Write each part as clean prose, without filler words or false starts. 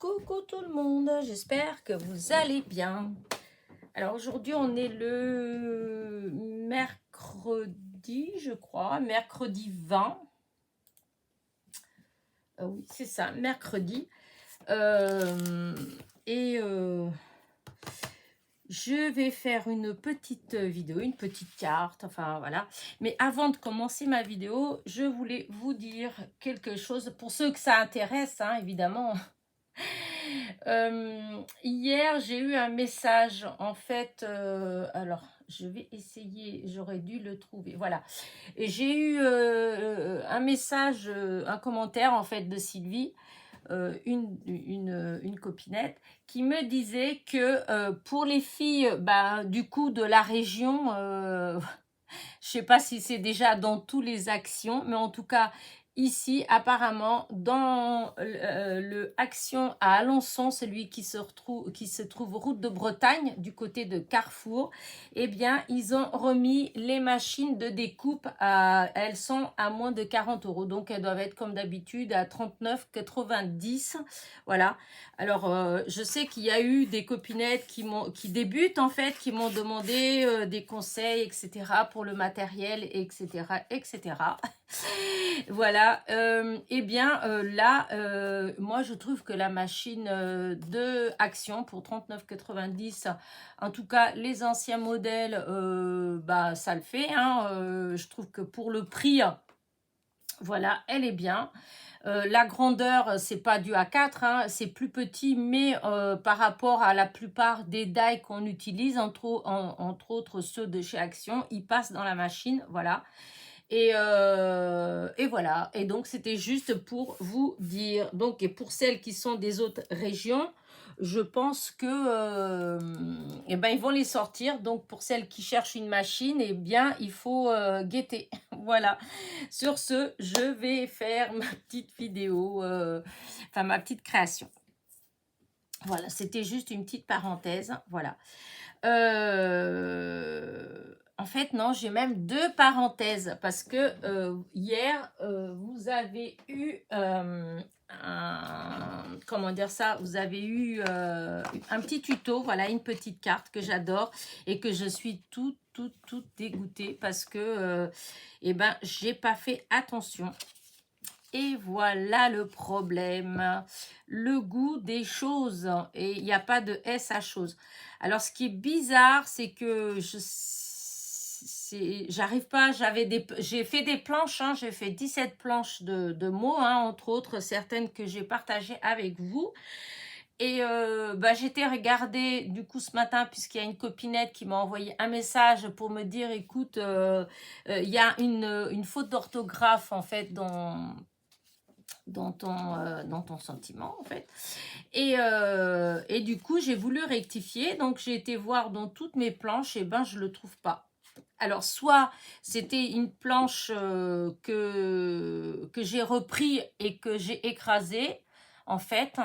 Coucou tout le monde, j'espère que vous allez bien. Alors aujourd'hui on est le mercredi, je crois, mercredi 20. Oui, c'est ça, mercredi. Et je vais faire une petite vidéo, une petite carte, enfin voilà. Mais avant de commencer ma vidéo, je voulais vous dire quelque chose, pour ceux que ça intéresse, hein, évidemment. Hier, j'ai eu un message, en fait, alors, je vais essayer, j'aurais dû le trouver, voilà. Et j'ai eu un message, un commentaire, en fait, de Sylvie, une copinette, qui me disait que pour les filles, bah, du coup, de la région, je sais pas si c'est déjà dans toutes les actions, mais en tout cas, ici, apparemment, dans le Action à Alençon, celui qui se trouve route de Bretagne, du côté de Carrefour, eh bien, ils ont remis les machines de découpe, elles sont à moins de 40 euros. Donc, elles doivent être comme d'habitude à 39,90. Voilà. Alors, je sais qu'il y a eu des copinettes qui débutent, en fait, qui m'ont demandé des conseils, etc., pour le matériel, etc., etc. Voilà. Eh bien, là, moi, je trouve que la machine de Action pour 39,90, en tout cas, les anciens modèles, bah, ça le fait, hein. Je trouve que pour le prix, voilà, elle est bien. La grandeur, c'est pas du A4, hein, c'est plus petit, mais par rapport à la plupart des die qu'on utilise, entre autres ceux de chez Action, ils passent dans la machine, voilà. Et voilà. Et donc, c'était juste pour vous dire. Donc, et pour celles qui sont des autres régions, je pense que eh ben, ils vont les sortir. Donc, pour celles qui cherchent une machine, eh bien, il faut guetter. Voilà. Sur ce, je vais faire ma petite vidéo, enfin, ma petite création. Voilà, c'était juste une petite parenthèse. Voilà. En fait, non, j'ai même deux parenthèses parce que hier, vous avez eu comment dire ça, vous avez eu un petit tuto, voilà, une petite carte que j'adore et que je suis toute dégoûtée parce que, eh ben, j'ai pas fait attention. Et voilà le problème, le goût des choses, et il n'y a pas de S à chose. Alors, ce qui est bizarre, c'est que j'arrive pas, j'ai fait des planches, hein, j'ai fait 17 planches de mots, hein, entre autres, certaines que j'ai partagées avec vous. Et bah, j'étais regarder du coup ce matin, puisqu'il y a une copinette qui m'a envoyé un message pour me dire, écoute, il y a une faute d'orthographe en fait dans ton sentiment en fait, et du coup j'ai voulu rectifier, donc j'ai été voir dans toutes mes planches, et ben je le trouve pas. Alors soit c'était une planche que j'ai repris et que j'ai écrasée, en fait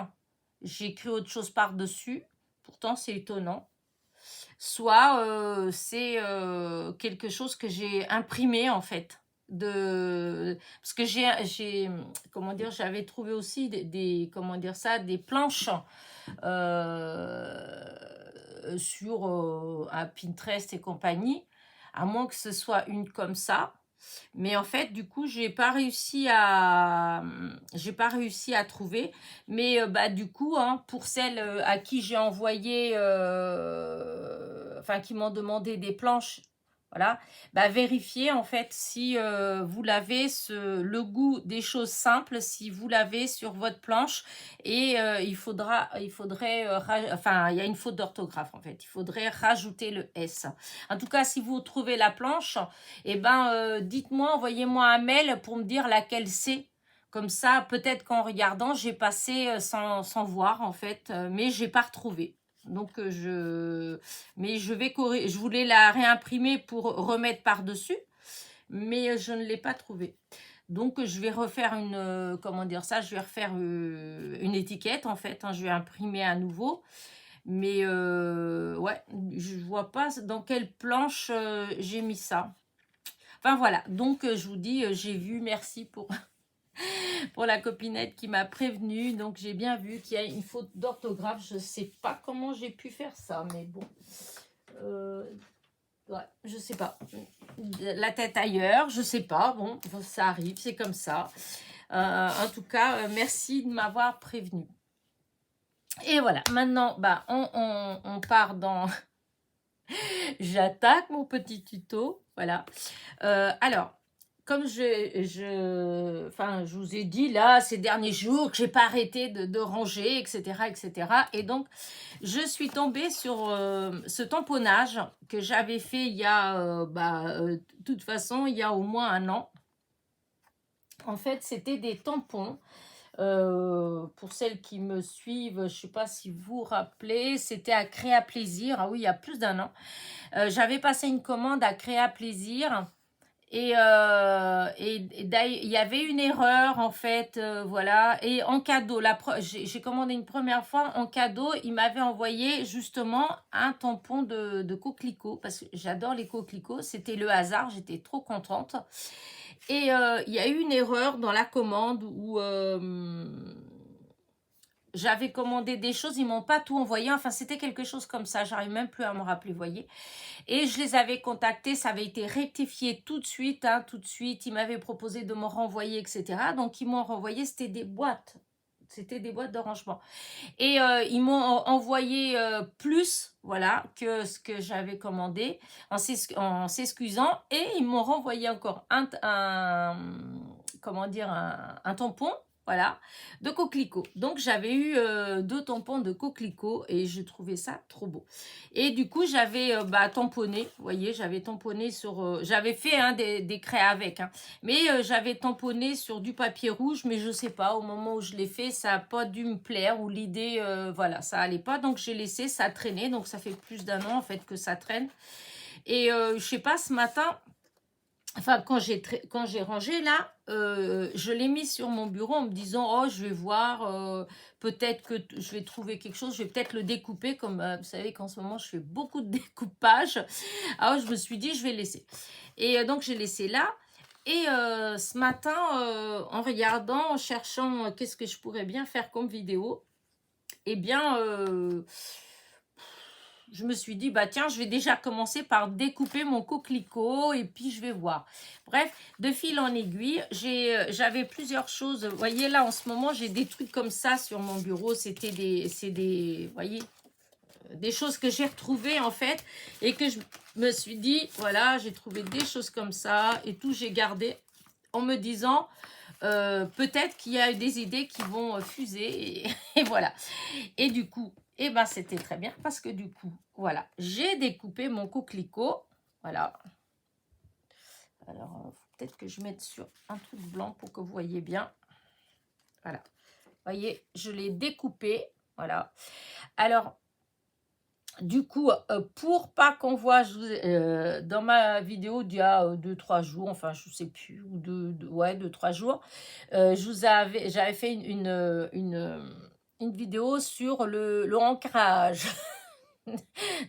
j'ai écrit autre chose par dessus, pourtant c'est étonnant, soit c'est quelque chose que j'ai imprimé en fait, parce que comment dire, j'avais trouvé aussi comment dire ça, des planches sur un Pinterest et compagnie, à moins que ce soit une comme ça. Mais en fait, du coup, j'ai pas réussi à trouver. Mais bah du coup, hein, pour celles à qui j'ai envoyé, enfin qui m'ont demandé des planches, voilà, bah vérifiez en fait si vous l'avez, le goût des choses simples, si vous l'avez sur votre planche, et il faudrait, enfin, il y a une faute d'orthographe en fait. Il faudrait rajouter le S. En tout cas, si vous trouvez la planche, eh ben, dites-moi, envoyez-moi un mail pour me dire laquelle c'est. Comme ça, peut-être qu'en regardant, j'ai passé sans voir en fait, mais j'ai pas retrouvé. Donc mais je voulais la réimprimer pour remettre par-dessus, mais je ne l'ai pas trouvée. Donc je vais refaire comment dire ça, je vais refaire une étiquette en fait, hein, je vais imprimer à nouveau. Mais ouais, je vois pas dans quelle planche j'ai mis ça. Enfin voilà, donc je vous dis, j'ai vu, merci pour pour la copinette qui m'a prévenue. Donc, j'ai bien vu qu'il y a une faute d'orthographe. Je ne sais pas comment j'ai pu faire ça, mais bon. Ouais, je sais pas. La tête ailleurs, je sais pas. Bon, ça arrive, c'est comme ça. En tout cas, merci de m'avoir prévenu. Et voilà, maintenant, bah, on part dans... J'attaque mon petit tuto. Voilà. Alors, comme je vous ai dit là, ces derniers jours, que j'ai pas arrêté de ranger, etc., etc. Et donc, je suis tombée sur ce tamponnage que j'avais fait il y a, de toute façon, il y a au moins un an. En fait, c'était des tampons. Pour celles qui me suivent, je ne sais pas si vous vous rappelez, c'était à Créa Plaisir. Ah oui, il y a plus d'un an. J'avais passé une commande à Créa Plaisir. Et il y avait une erreur en fait, voilà. Et en cadeau, j'ai commandé une première fois en cadeau, il m'avait envoyé justement un tampon de coquelicot parce que j'adore les coquelicots. C'était le hasard, j'étais trop contente. Et il y a eu une erreur dans la commande où j'avais commandé des choses, ils m'ont pas tout envoyé. Enfin, c'était quelque chose comme ça, j'arrive même plus à me rappeler, vous voyez. Et je les avais contactés, ça avait été rectifié tout de suite, hein, tout de suite. Ils m'avaient proposé de me renvoyer, etc. Donc, ils m'ont renvoyé, c'était des boîtes. C'était des boîtes de rangement. Et ils m'ont envoyé plus, voilà, que ce que j'avais commandé en s'excusant. Et ils m'ont renvoyé encore comment dire, un tampon, voilà, de coquelicot. Donc, j'avais eu 2 tampons de coquelicot et je trouvais ça trop beau. Et du coup, j'avais tamponné, vous voyez, j'avais tamponné sur... j'avais fait des craies avec, hein, mais j'avais tamponné sur du papier rouge, mais je sais pas, au moment où je l'ai fait, ça n'a pas dû me plaire ou l'idée, voilà, ça allait pas. Donc, j'ai laissé, ça traîner. Donc, ça fait plus d'un an, en fait, que ça traîne. Et je sais pas, ce matin... Enfin, quand j'ai rangé là, je l'ai mis sur mon bureau en me disant, oh, je vais voir, peut-être que je vais trouver quelque chose, je vais peut-être le découper, comme vous savez qu'en ce moment, je fais beaucoup de découpage. Alors, je me suis dit, je vais laisser. Et donc, j'ai laissé là. Et ce matin, en regardant, en cherchant qu'est-ce que je pourrais bien faire comme vidéo, eh bien... je me suis dit, bah tiens, je vais déjà commencer par découper mon coquelicot et puis je vais voir. Bref, de fil en aiguille, j'avais plusieurs choses. Vous voyez, là, en ce moment, j'ai des trucs comme ça sur mon bureau. C'est des, vous voyez, des choses que j'ai retrouvées, en fait, et que je me suis dit, voilà, j'ai trouvé des choses comme ça et tout, j'ai gardé en me disant... peut-être qu'il y a des idées qui vont fuser et voilà. Et du coup, eh ben, c'était très bien parce que du coup, voilà, j'ai découpé mon coquelicot. Voilà. Alors, peut-être que je mette sur un truc blanc pour que vous voyez bien. Voilà. Vous voyez, je l'ai découpé. Voilà. Alors, du coup, pour pas qu'on voit, dans ma vidéo d'il y a 2-3 jours, enfin, je sais plus, ou 2-3 jours, j'avais fait une vidéo sur le ancrage.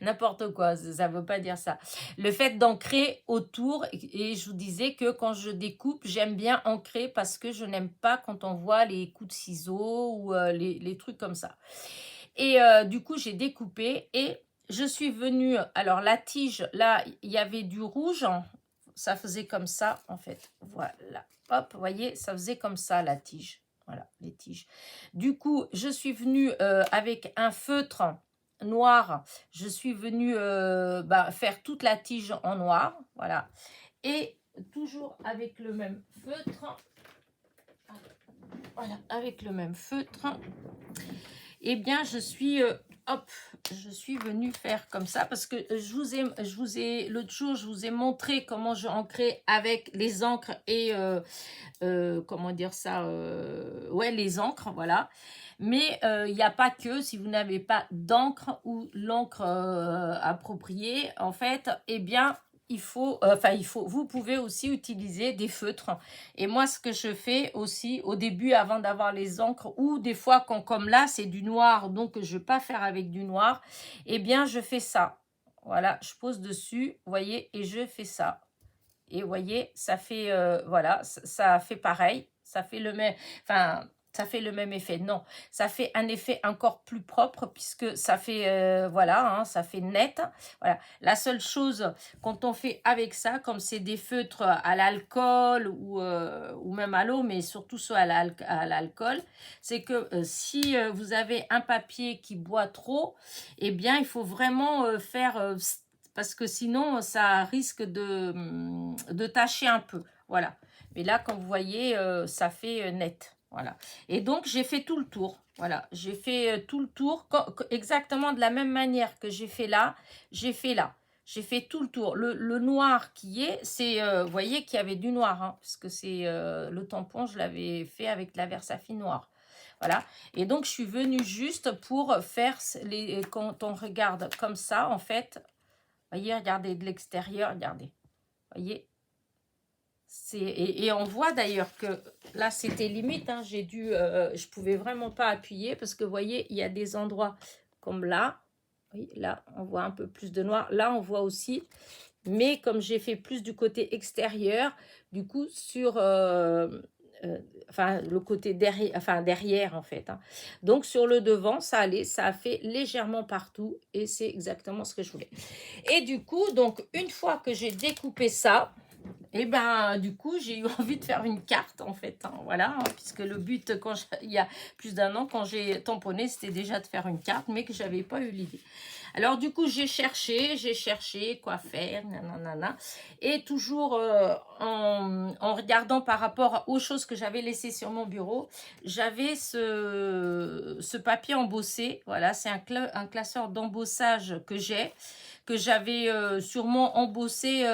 N'importe quoi, ça veut pas dire ça. Le fait d'ancrer autour, et je vous disais que quand je découpe, j'aime bien ancrer parce que je n'aime pas quand on voit les coups de ciseaux ou les trucs comme ça. Et du coup, j'ai découpé et je suis venue... Alors, la tige, là, il y avait du rouge. Ça faisait comme ça, en fait. Voilà. Hop, vous voyez, ça faisait comme ça, la tige. Voilà, les tiges. Du coup, je suis venue avec un feutre noir. Je suis venue faire toute la tige en noir. Voilà. Et toujours avec le même feutre. Voilà, avec le même feutre. Eh bien, je suis venue faire comme ça parce que l'autre jour, je vous ai montré comment je ancrais avec les encres et, comment dire ça, ouais, les encres, voilà. Mais il n'y a pas que, si vous n'avez pas d'encre ou l'encre appropriée, en fait, eh bien, vous pouvez aussi utiliser des feutres. Et moi, ce que je fais aussi au début, avant d'avoir les encres, ou des fois, quand comme là, c'est du noir, donc je ne vais pas faire avec du noir, eh bien, je fais ça. Voilà, je pose dessus, vous voyez, et je fais ça. Et vous voyez, ça fait, voilà, ça fait pareil. ça fait le même, enfin, ça fait le même effet. Non, ça fait un effet encore plus propre puisque ça fait, voilà, hein, ça fait net. Voilà. La seule chose, quand on fait avec ça, comme c'est des feutres à l'alcool ou même à l'eau, mais surtout soit à l'alcool, c'est que si vous avez un papier qui boit trop, eh bien, il faut vraiment faire... parce que sinon, ça risque de tacher un peu. Voilà. Mais là, comme vous voyez, ça fait net. Voilà. Et donc, j'ai fait tout le tour. Voilà. J'ai fait tout le tour. Exactement de la même manière que j'ai fait là, j'ai fait là. J'ai fait tout le tour. Le noir qui est, c'est, vous voyez qu'il y avait du noir, hein, parce que c'est le tampon, je l'avais fait avec la Versafine noire. Voilà. Et donc, je suis venue juste pour faire, quand on regarde comme ça, en fait, voyez, regardez de l'extérieur, regardez. Voyez, et on voit d'ailleurs que là, c'était limite, hein, je pouvais vraiment pas appuyer parce que vous voyez, il y a des endroits comme là. Oui, là, on voit un peu plus de noir. Là, on voit aussi. Mais comme j'ai fait plus du côté extérieur, du coup, enfin, le côté derrière, enfin, derrière, en fait. Hein. Donc, sur le devant, ça allait, ça a fait légèrement partout. Et c'est exactement ce que je voulais. Et du coup, donc, une fois que j'ai découpé ça, et ben du coup, j'ai eu envie de faire une carte en fait, hein, voilà, hein, puisque le but, il y a plus d'un an, quand j'ai tamponné, c'était déjà de faire une carte, mais que j'avais pas eu l'idée. Alors du coup, j'ai cherché quoi faire, nanana, et toujours en regardant par rapport aux choses que j'avais laissées sur mon bureau, j'avais ce papier embossé, voilà, c'est un classeur d'embossage que j'avais sûrement embossé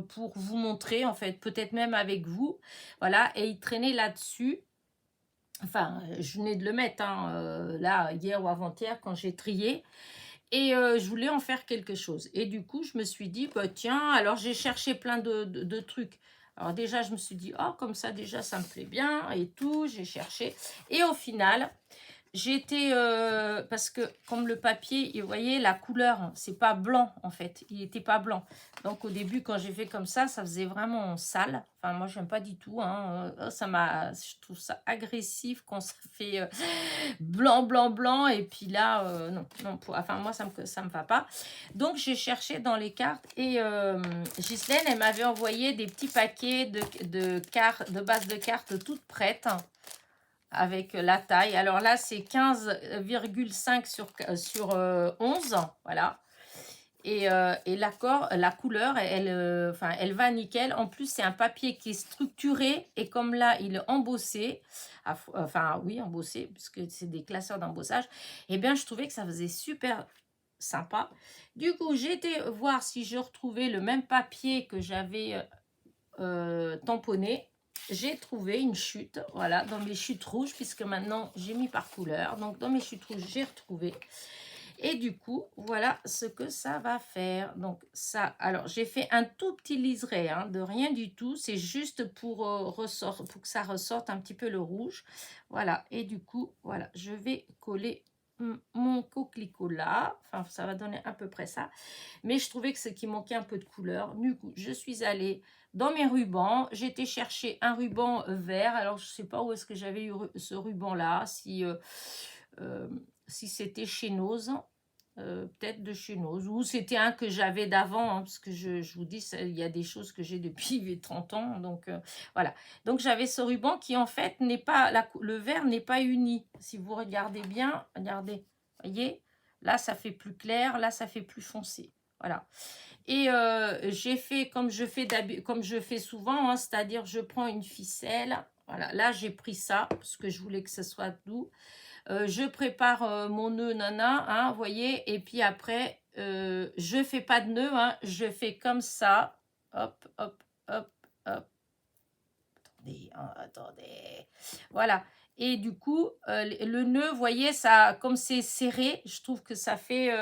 pour vous montrer, en fait, peut-être même avec vous. Voilà, et il traînait là-dessus. Enfin, je venais de le mettre, hein, là, hier ou avant-hier, quand j'ai trié. Et je voulais en faire quelque chose. Et du coup, je me suis dit, bah, tiens, alors j'ai cherché plein de trucs. Alors déjà, je me suis dit, oh, comme ça, déjà, ça me plaît bien et tout. J'ai cherché. Et au final... J'étais, parce que comme le papier, vous voyez, la couleur, hein, c'est pas blanc en fait, il n'était pas blanc. Donc au début, quand j'ai fait comme ça faisait vraiment sale. Enfin, moi, j'aime pas du tout, hein. Je trouve ça agressif quand ça fait blanc, blanc, blanc. Et puis là, non, non, enfin, moi, ça me va pas. Donc, j'ai cherché dans les cartes et Ghislaine, elle m'avait envoyé des petits paquets de bases de cartes toutes prêtes avec la taille. Alors là, c'est 15,5 sur 11, voilà. Et la couleur, elle va nickel. En plus, c'est un papier qui est structuré et comme là, il est embossé, enfin oui, embossé, puisque c'est des classeurs d'embossage, et bien, je trouvais que ça faisait super sympa. Du coup, j'ai été voir si je retrouvais le même papier que j'avais tamponné. J'ai trouvé une chute, voilà, dans mes chutes rouges, puisque maintenant j'ai mis par couleur. Donc dans mes chutes rouges, j'ai retrouvé. Et du coup, voilà ce que ça va faire. Donc ça, alors j'ai fait un tout petit liseré, hein, de rien du tout. C'est juste pour que ça ressorte un petit peu le rouge. Voilà, et du coup, voilà, je vais coller mon coquelicot là. Enfin, ça va donner à peu près ça. Mais je trouvais que ce qui manquait un peu de couleur. Du coup, je suis allée dans mes rubans. J'ai été chercher un ruban vert. Alors, je ne sais pas où est-ce que j'avais eu ce ruban-là. Si c'était chez Nose. Peut-être de chez Nose. Ou c'était un que j'avais d'avant. Hein, parce que je vous dis, il y a des choses que j'ai depuis 30 ans. Donc, voilà. Donc, j'avais ce ruban qui, en fait, n'est pas... le vert n'est pas uni. Si vous regardez bien, regardez. Voyez, là, ça fait plus clair. Là, ça fait plus foncé. Voilà. Et j'ai fait comme je fais souvent, hein, c'est-à-dire je prends une ficelle. Voilà, là j'ai pris ça parce que je voulais que ce soit doux. Je prépare mon nœud nana, hein, vous voyez, et puis après, je fais pas de nœud, hein, je fais comme ça. Hop, hop, hop, hop. Attendez, hein, attendez. Voilà. Et du coup, le nœud, vous voyez, ça, comme c'est serré, je trouve que ça fait,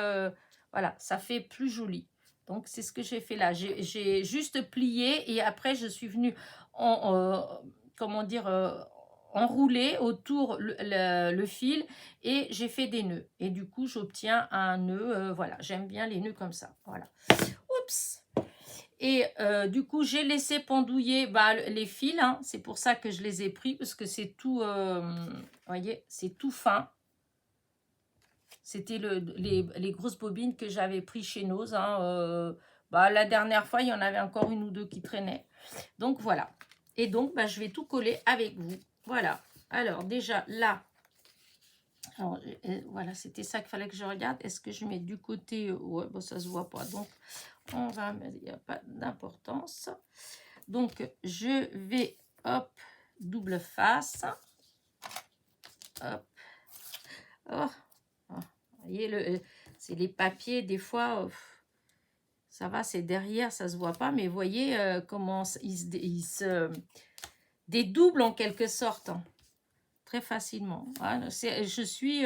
voilà, ça fait plus joli. Donc, c'est ce que j'ai fait là. J'ai juste plié et après, je suis venue comment dire, enrouler autour le fil et j'ai fait des nœuds. Et du coup, j'obtiens un nœud. Voilà, j'aime bien les nœuds comme ça. Voilà. Oups! Et du coup, j'ai laissé pendouiller bah, les fils. Hein. C'est pour ça que je les ai pris, parce que c'est tout, voyez, c'est tout fin. C'était les grosses bobines que j'avais pris chez Noz. Hein. Bah, la dernière fois, il y en avait encore une ou deux qui traînaient. Donc, voilà. Et donc, bah, je vais tout coller avec vous. Voilà. Alors, déjà, là, alors, voilà, c'était ça qu'il fallait que je regarde. Est-ce que je mets du côté... ouais, bon, ça se voit pas. Donc, on va... Il n'y a pas d'importance. Donc, je vais... Hop, double face. Hop. Oh. Oh. Vous voyez, c'est les papiers, des fois... ça va, c'est derrière, ça se voit pas. Mais vous voyez comment il se dédouble en quelque sorte. Hein. Très facilement. Voilà, je suis...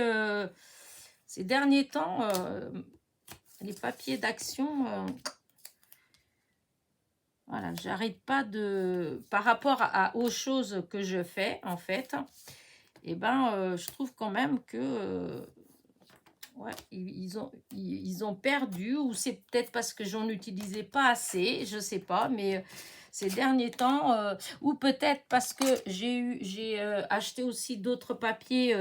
ces derniers temps... les papiers d'action, voilà, j'arrête pas de... Par rapport aux choses que je fais, en fait, et ben, je trouve quand même que... ouais, ils ont perdu, ou c'est peut-être parce que j'en utilisais pas assez, je sais pas, mais ces derniers temps, ou peut-être parce que j'ai acheté aussi d'autres papiers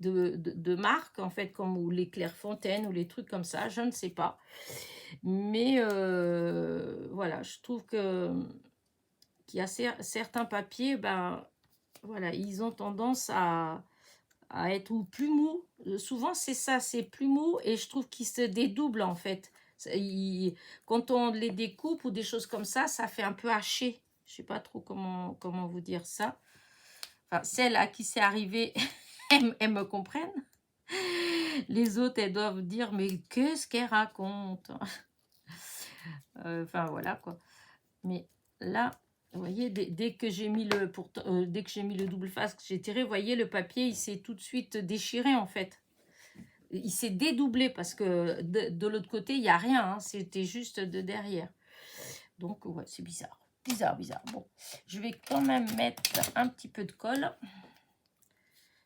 de marque, en fait, comme ou les Clairefontaine ou les trucs comme ça, je ne sais pas. Mais voilà, je trouve qu'il y a certains papiers, ben voilà, ils ont tendance à être ou plus mous. Souvent, c'est ça, c'est plus mou et je trouve qu'ils se dédoublent en fait. Quand on les découpe ou des choses comme ça fait un peu haché. Je sais pas trop comment vous dire ça. Enfin, celles à qui c'est arrivé, elles me comprennent. Les autres, elles doivent dire, mais qu'est-ce qu'elle raconte? Enfin, voilà quoi. Mais là, vous voyez, dès que j'ai mis dès que j'ai mis le double face, que j'ai tiré, vous voyez, le papier, il s'est tout de suite déchiré en fait. Il s'est dédoublé parce que de l'autre côté, il n'y a rien. Hein, c'était juste de derrière. Donc, ouais, c'est bizarre. Bizarre, bizarre. Bon, je vais quand même mettre un petit peu de colle.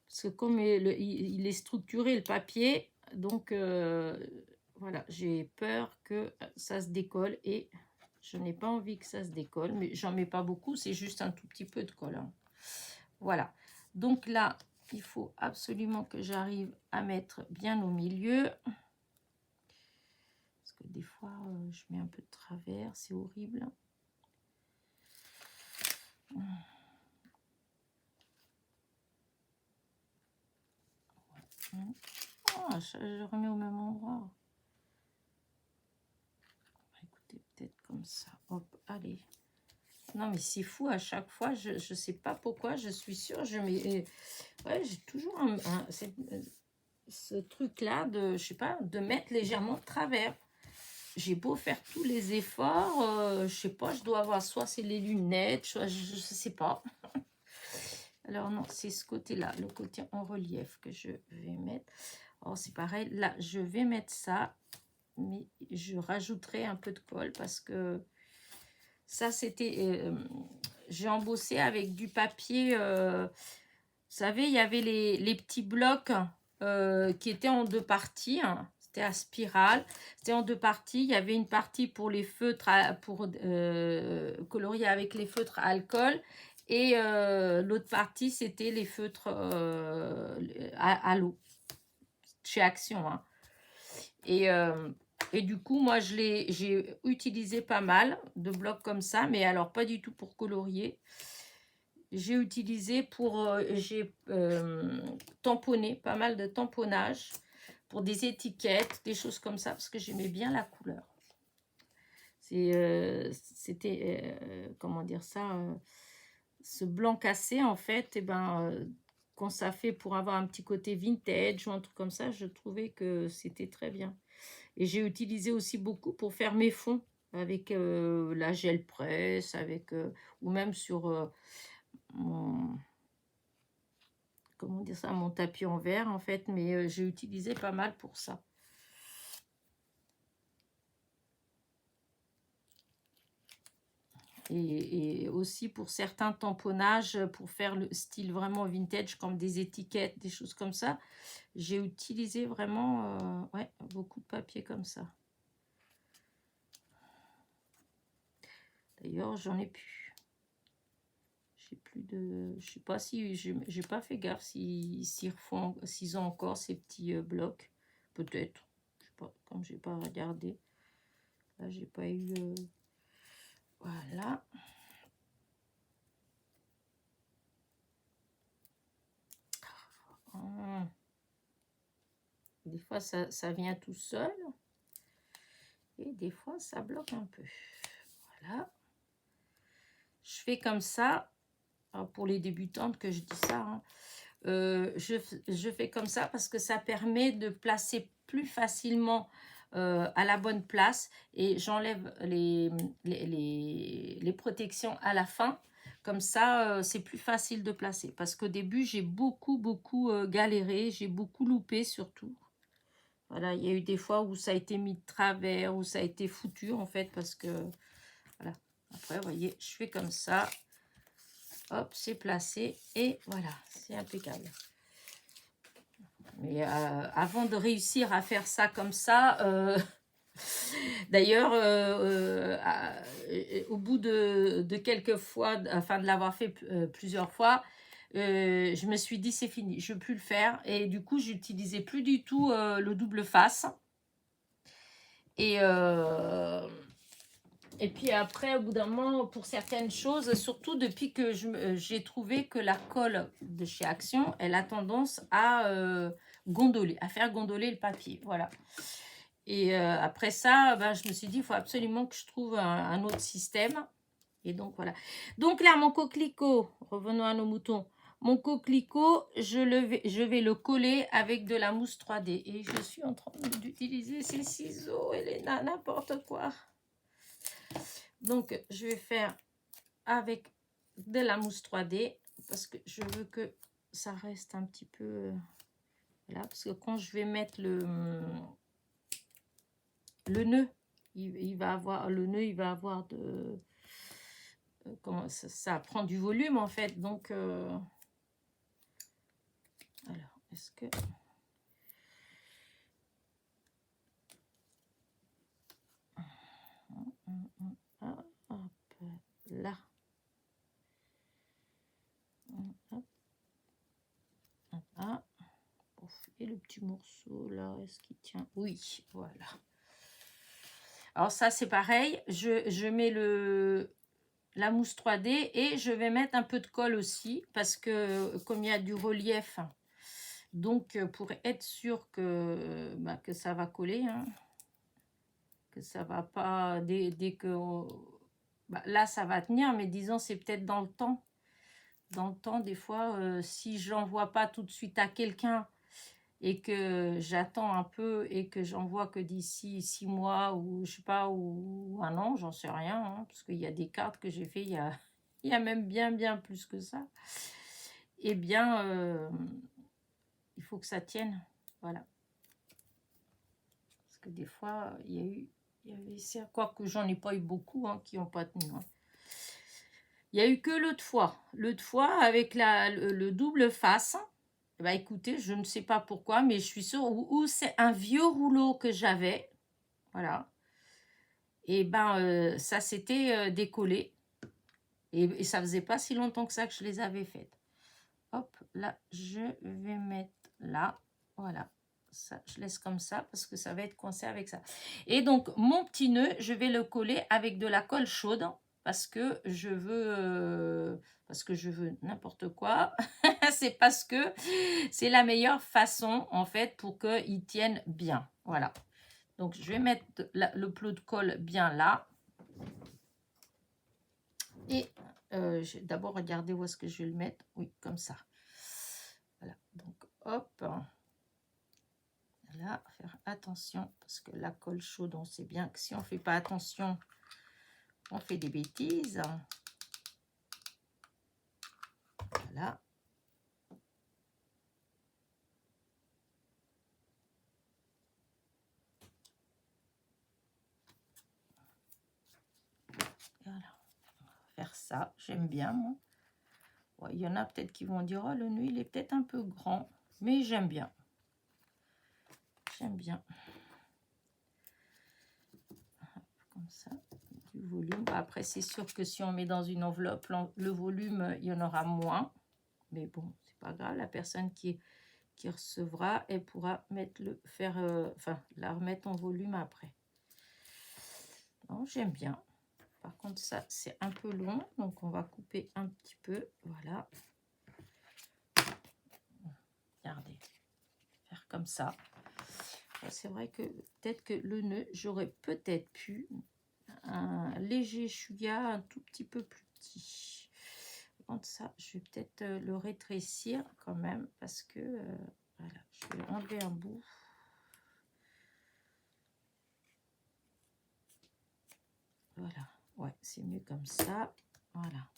Parce que comme il est structuré, le papier, donc, voilà, j'ai peur que ça se décolle et... Je n'ai pas envie que ça se décolle, mais j'en mets pas beaucoup, c'est juste un tout petit peu de colle. Hein. Voilà. Donc là, il faut absolument que j'arrive à mettre bien au milieu. Parce que des fois, je mets un peu de travers, c'est horrible. Oh, je remets au même endroit. Écoutez, peut-être comme ça. Hop, allez. Non, mais c'est fou, à chaque fois, je ne sais pas pourquoi, je suis sûre, je mets... ouais, j'ai toujours ce truc-là de, je sais pas, de mettre légèrement de travers. J'ai beau faire tous les efforts, je sais pas, je dois avoir, soit c'est les lunettes, soit je sais pas. Alors non, c'est ce côté-là, le côté en relief que je vais mettre. Alors c'est pareil, là, je vais mettre ça, mais je rajouterai un peu de colle parce que... Ça, c'était... j'ai embossé avec du papier. Vous savez, il y avait les petits blocs qui étaient en deux parties. Hein. C'était à spirale. C'était en deux parties. Il y avait une partie pour les feutres, pour colorier avec les feutres à alcool. Et l'autre partie, c'était les feutres à l'eau. Chez Action. Hein. Et du coup, moi, j'ai utilisé pas mal de blocs comme ça, mais alors pas du tout pour colorier. J'ai utilisé pour... j'ai tamponné, pas mal de tamponnage pour des étiquettes, des choses comme ça, parce que j'aimais bien la couleur. C'était, comment dire ça, ce blanc cassé, en fait, et ben... quand ça fait pour avoir un petit côté vintage ou un truc comme ça, je trouvais que c'était très bien. Et j'ai utilisé aussi beaucoup pour faire mes fonds avec la gel presse, avec, ou même sur mon, comment dire ça, mon tapis en verre en fait, mais j'ai utilisé pas mal pour ça. Et aussi pour certains tamponnages, pour faire le style vraiment vintage, comme des étiquettes, des choses comme ça, j'ai utilisé vraiment ouais, beaucoup de papier comme ça. D'ailleurs, j'en ai plus. J'ai plus de... Je sais pas si... J'ai pas fait gaffe s'ils ont encore ces petits blocs. Peut-être. Je sais pas, comme j'ai pas regardé. Là, j'ai pas eu... Voilà. Des fois, ça vient tout seul. Et des fois, ça bloque un peu. Voilà. Je fais comme ça. Alors, pour les débutantes que je dis ça, hein, je fais comme ça parce que ça permet de placer plus facilement à la bonne place. Et j'enlève les protections à la fin. Comme ça, c'est plus facile de placer. Parce qu'au début, j'ai beaucoup galéré. J'ai beaucoup loupé surtout. Voilà, il y a eu des fois où ça a été mis de travers, où ça a été foutu en fait, parce que, voilà. Après, vous voyez, je fais comme ça. Hop, c'est placé et voilà, c'est impeccable. Mais avant de réussir à faire ça comme ça, d'ailleurs, au bout de quelques fois, enfin de l'avoir fait plusieurs fois, je me suis dit c'est fini, je ne veux plus le faire. Et du coup, j'utilisais plus du tout le double face. Et puis après, au bout d'un moment, pour certaines choses, surtout depuis que j'ai trouvé que la colle de chez Action, elle a tendance à gondoler, à faire gondoler le papier. Voilà. Et après ça, ben, je me suis dit, il faut absolument que je trouve un autre système. Et donc, voilà. Donc là, mon coquelicot, revenons à nos moutons. Mon coquelicot, je vais le coller avec de la mousse 3D. Et je suis en train d'utiliser ces ciseaux, Elena, n'importe quoi. Donc, je vais faire avec de la mousse 3D parce que je veux que ça reste un petit peu... Voilà, parce que quand je vais mettre le nœud, il va avoir... Le nœud, il va avoir de... comment ça prend du volume, en fait. Donc, alors, est-ce que... Hop, là. Hop. Ah. Et le petit morceau là, est-ce qu'il tient? Oui, voilà. Alors ça c'est pareil, je mets la mousse 3D et je vais mettre un peu de colle aussi parce que comme il y a du relief, donc pour être sûr que ça va coller, hein, que ça va pas dès que là ça va tenir, mais disons c'est peut-être dans le temps. Dans le temps, des fois, si je n'envoie pas tout de suite à quelqu'un et que j'attends un peu et que j'envoie que d'ici 6 mois ou je sais pas, ou un an, j'en sais rien, hein, parce qu'il y a des cartes que j'ai fait il y a même bien plus que ça. Eh bien, il faut que ça tienne, voilà. Parce que des fois, il y avait ça, quoi que j'en ai pas eu beaucoup qui n'ont pas tenu. Hein. Il y a eu que l'autre fois avec le double face. Bah écoutez, je ne sais pas pourquoi, mais je suis sûre, ou c'est un vieux rouleau que j'avais, voilà. Et ben ça s'était décollé. Et ça faisait pas si longtemps que ça que je les avais faites. Hop, là, je vais mettre là, voilà. Ça, je laisse comme ça parce que ça va être coincé avec ça. Et donc, mon petit nœud, je vais le coller avec de la colle chaude parce que je veux n'importe quoi. C'est parce que c'est la meilleure façon, en fait, pour qu'ils tiennent bien. Voilà. Donc, je vais mettre le plot de colle bien là. Et je vais d'abord regarder où est-ce que je vais le mettre. Oui, comme ça. Voilà. Donc, hop. Là, faire attention parce que la colle chaude, on sait bien que si on ne fait pas attention, on fait des bêtises. Voilà. Voilà. On va faire ça. J'aime bien, moi. Bon, il y en a peut-être qui vont dire, oh, le nœud, il est peut-être un peu grand. Mais j'aime bien. J'aime bien. Comme comme ça, du volume. Après, c'est sûr que si on met dans une enveloppe, le volume, il y en aura moins. Mais bon, c'est pas grave. La personne qui recevra, elle pourra enfin, la remettre en volume après. Non, j'aime bien. Par contre, ça, c'est un peu long. Donc, on va couper un petit peu. Voilà. Regardez. Faire comme ça. C'est vrai que peut-être que le nœud, j'aurais peut-être pu un léger chouïa, un tout petit peu plus petit. Par contre, ça, je vais peut-être le rétrécir quand même parce que voilà, je vais enlever un bout. Voilà, ouais, c'est mieux comme ça. Voilà.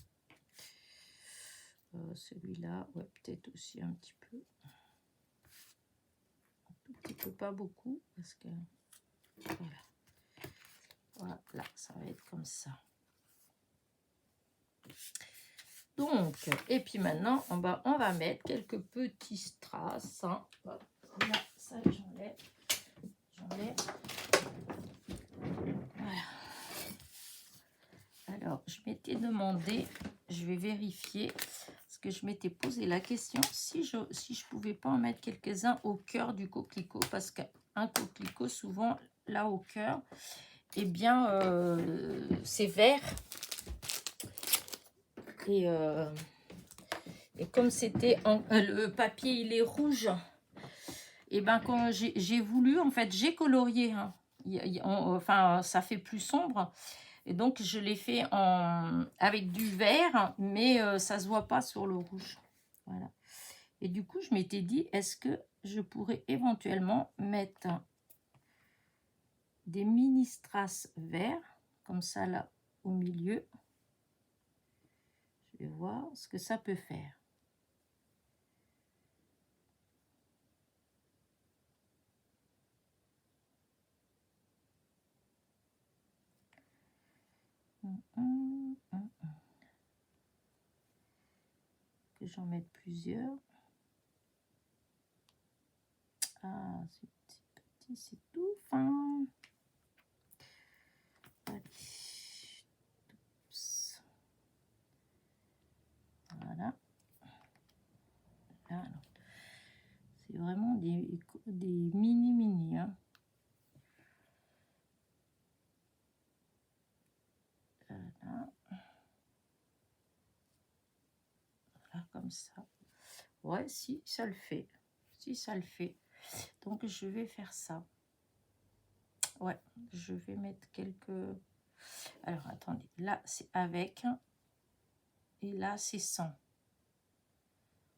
Celui-là, ouais, peut-être aussi un petit peu. Un tout petit peu, pas beaucoup, parce que voilà. Voilà, ça va être comme ça. Donc, et puis maintenant, on va mettre quelques petits strass. Hein. Hop, là, ça, j'enlève. Voilà. Alors, je m'étais demandé, je vais vérifier, parce que je m'étais posé la question si je pouvais pas en mettre quelques-uns au cœur du coquelicot, parce qu'un coquelicot, souvent, là au cœur, eh bien, c'est vert. Et comme c'était le papier, il est rouge, et ben quand j'ai voulu, en fait, j'ai colorié. Hein. Enfin, ça fait plus sombre. Et donc, je l'ai fait avec du vert, mais ça ne se voit pas sur le rouge. Voilà. Et du coup, je m'étais dit, est-ce que je pourrais éventuellement mettre des mini strass verts, comme ça, là, au milieu. Je vais voir ce que ça peut faire. Que j'en mette plusieurs. Ah, c'est petit, c'est tout fin. Allez. Oups. Voilà. Là, c'est vraiment des mini. Hein. Voilà. Voilà, comme ça. Ouais, si, ça le fait. Si, ça le fait. Donc, je vais faire ça. Ouais, je vais mettre quelques... Alors, attendez. Là, c'est avec. Et là, c'est sans.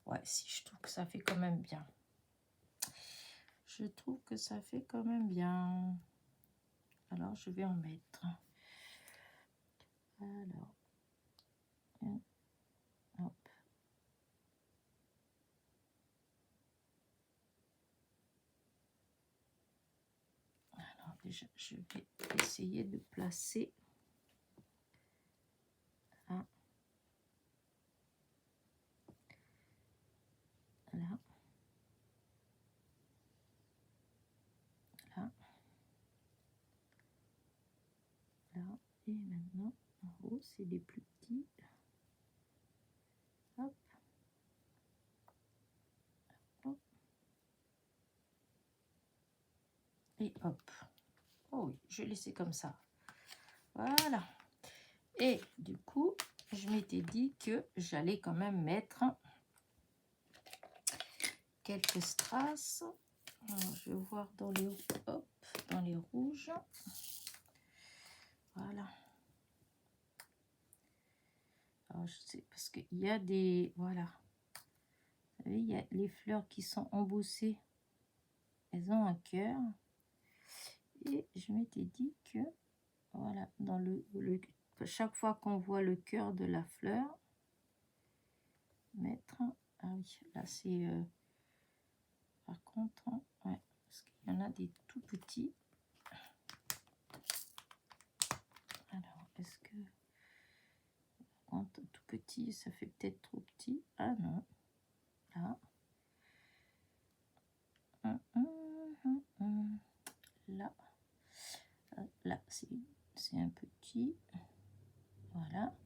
Ouais, si, je trouve que ça fait quand même bien. Je trouve que ça fait quand même bien. Alors, je vais en mettre. Alors. Hop. Alors, déjà, je vais essayer de placer un. Là. Là. Là. Et maintenant, en haut, c'est des plus petits. Hop. Hop. Et hop. Oh oui, je vais laisser comme ça. Voilà. Et du coup, je m'étais dit que j'allais quand même mettre quelques strass. Alors, je vais voir dans les rouges. Voilà. Alors, je sais, parce qu'il y a des... Voilà. Vous savez, il y a les fleurs qui sont embossées. Elles ont un cœur. Et je m'étais dit que, voilà, dans chaque fois qu'on voit le cœur de la fleur, mettre... Ah oui, là c'est... par contre, ouais, parce qu'il y en a des tout petits. Alors, est-ce que... Par contre, tout petit, ça fait peut-être trop petit. Ah non. Là. Là. Là, c'est un petit. Voilà.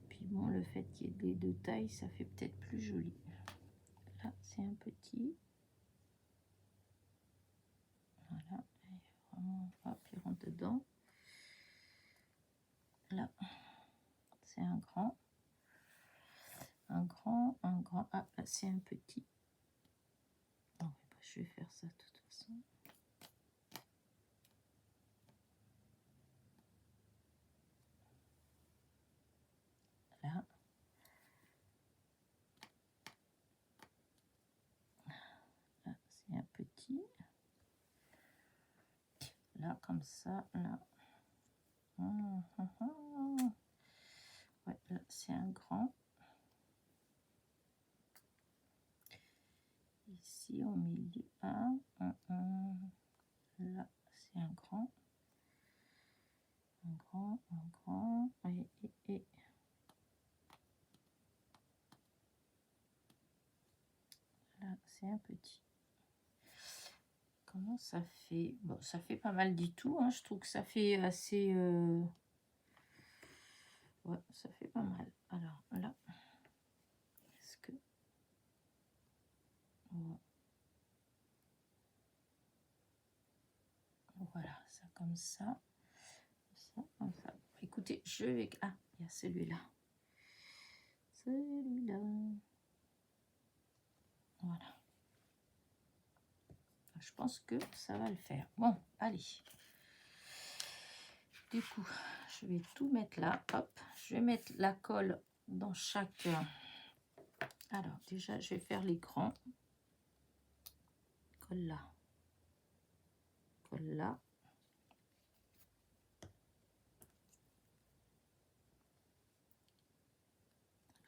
Puis bon, le fait qu'il y ait les deux tailles, ça fait peut-être plus joli. Là, c'est un petit. Voilà. Et vraiment, hop, il rentre dedans. Là, c'est un grand. Un grand, un grand. Ah, là, c'est un petit. Bon, bah, je vais faire ça de toute façon. Là. Là, c'est un petit. Là, comme ça, là. Ouais, là, c'est un grand. Ici, au milieu, un. Là, c'est un grand. Un grand, un grand. Et. Là, c'est un petit. Comment ça fait? Bon, ça fait pas mal du tout. Hein. Je trouve que ça fait assez... Ouais, ça fait pas mal. Alors, là. Est-ce que... Voilà, ça comme ça. Ça, comme ça. Écoutez, je vais... Ah, il y a celui-là. Celui-là. Voilà. Je pense que ça va le faire. Bon, allez. Du coup, je vais tout mettre là. Hop, je vais mettre la colle dans chaque... Alors, déjà, je vais faire les grands. Colle là. Colle là.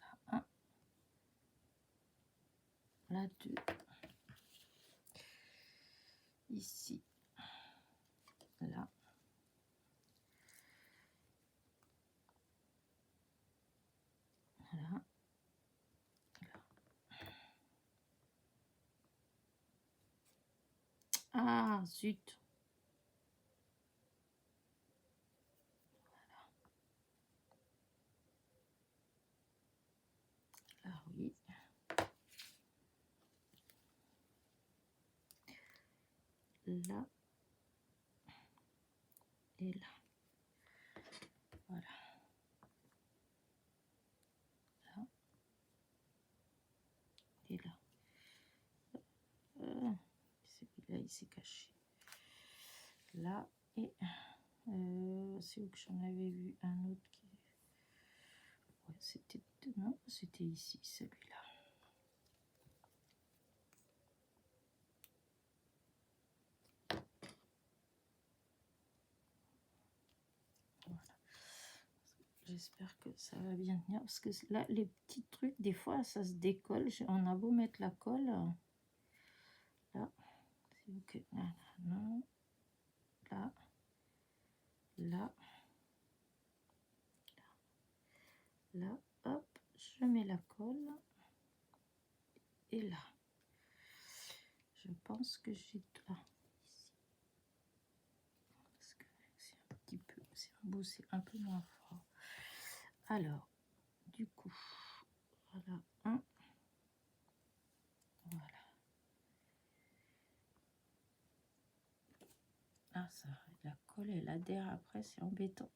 Là, 1. Là, 2. Ici. Là. Voilà. Là. Ah, zut. Voilà. Là, oui. Là. Et là. Voilà. Là. Et là. Celui-là, il s'est caché. Là. Et c'est où que j'en avais vu un autre qui... Ouais, c'était... Non, c'était ici, celui-là. J'espère que ça va bien tenir. Parce que là, les petits trucs, des fois, ça se décolle. On a beau mettre la colle. Là, c'est ok. Là, non. Là. Là. Là. Hop. Je mets la colle. Et là. Je pense que j'ai... Ah, ici. Parce que c'est un petit peu... C'est un bout, c'est un peu moins fort. Alors, du coup, voilà, un. Voilà. Ah, ça, la colle, elle adhère après, c'est embêtant.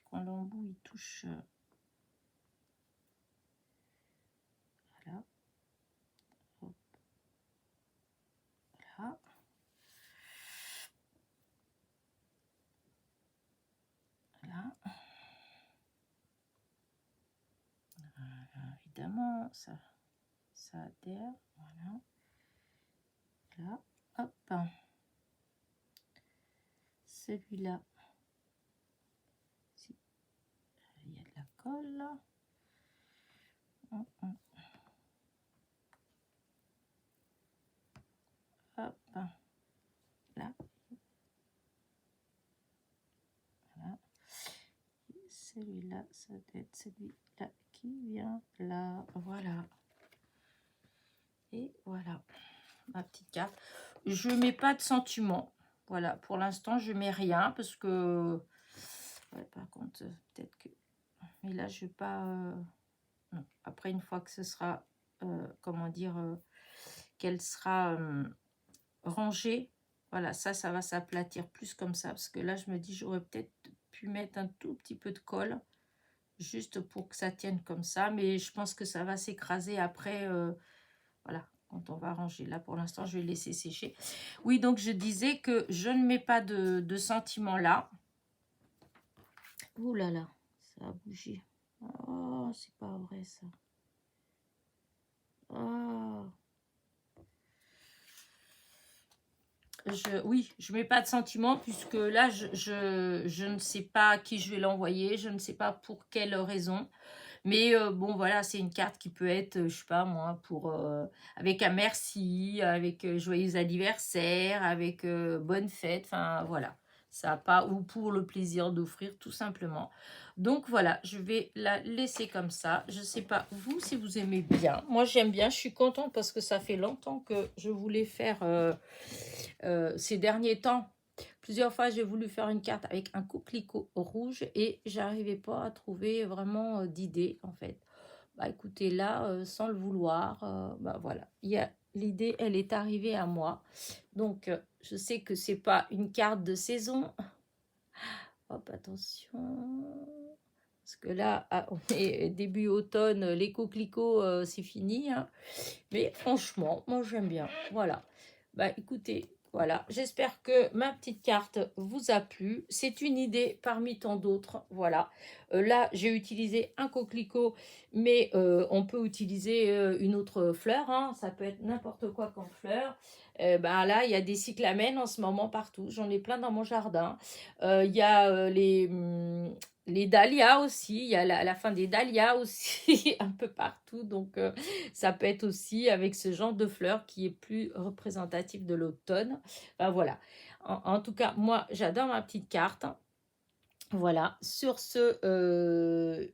Quand l'embout, il touche... Voilà. Hop. Là. Là. Évidemment, ça adhère. Voilà. Là. Hop. Celui-là. Si. Il y a de la colle. Hop. Là. Voilà. Celui-là, ça doit être celui-là qui vient là. Voilà. Et voilà. Ma petite carte. Je mets pas de sentiment. Voilà. Pour l'instant, je mets rien parce que Ouais, par contre, peut-être que... Mais là, je vais pas... non. Après, une fois que ce sera... comment dire... qu'elle sera rangée. Voilà, ça va s'aplatir plus comme ça. Parce que là, je me dis, j'aurais peut-être pu mettre un tout petit peu de colle. Juste pour que ça tienne comme ça. Mais je pense que ça va s'écraser après. Voilà, quand on va ranger. Là, pour l'instant, je vais laisser sécher. Oui, donc je disais que je ne mets pas de sentiment là. Ouh là là, ça a bougé. Oh, c'est pas vrai ça. Oh. Oui, je mets pas de sentiment puisque là, je ne sais pas à qui je vais l'envoyer. Je ne sais pas pour quelle raison. Mais bon, voilà, c'est une carte qui peut être, je sais pas moi, pour avec un merci, avec joyeux anniversaire, avec bonne fête, enfin voilà. Ça a pas, ou pour le plaisir d'offrir, tout simplement. Donc voilà, je vais la laisser comme ça. Je sais pas, vous, si vous aimez bien. Moi, j'aime bien, je suis contente parce que ça fait longtemps que je voulais faire ces derniers temps. Plusieurs fois, j'ai voulu faire une carte avec un coquelicot rouge et j'arrivais pas à trouver vraiment d'idée en fait. Bah écoutez, là, sans le vouloir, bah voilà, l'idée, elle est arrivée à moi. Donc, je sais que c'est pas une carte de saison. Hop, attention. Parce que là, on est début automne, les coquelicots, c'est fini, hein. Mais franchement, moi j'aime bien. Voilà. Bah écoutez, voilà. J'espère que ma petite carte vous a plu. C'est une idée parmi tant d'autres. Voilà. Là, j'ai utilisé un coquelicot, mais on peut utiliser une autre fleur, hein. Ça peut être n'importe quoi comme fleur. Bah, là, il y a des cyclamènes en ce moment partout. J'en ai plein dans mon jardin. Il y a les dahlias aussi. Il y a la fin des dahlias aussi, un peu partout. Donc, ça peut être aussi avec ce genre de fleurs qui est plus représentatif de l'automne. Enfin, voilà. En tout cas, moi, j'adore ma petite carte. Voilà, sur ce,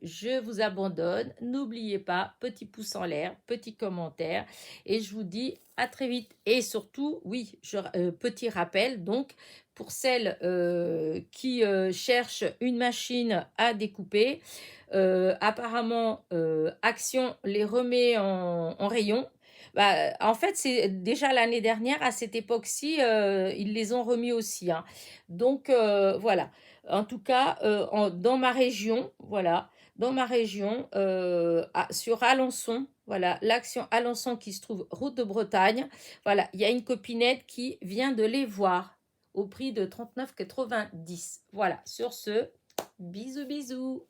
je vous abandonne. N'oubliez pas, petit pouce en l'air, petit commentaire. Et je vous dis à très vite. Et surtout, oui, petit rappel, donc, pour celles qui cherchent une machine à découper, apparemment, Action les remet en rayon. Bah, en fait, c'est déjà l'année dernière, à cette époque-ci, ils les ont remis aussi, hein. Donc, voilà. En tout cas, dans ma région, voilà, dans ma région, sur Alençon, voilà, l'Action Alençon qui se trouve route de Bretagne, voilà, il y a une copinette qui vient de les voir au prix de 39,90. Voilà, sur ce, bisous bisous.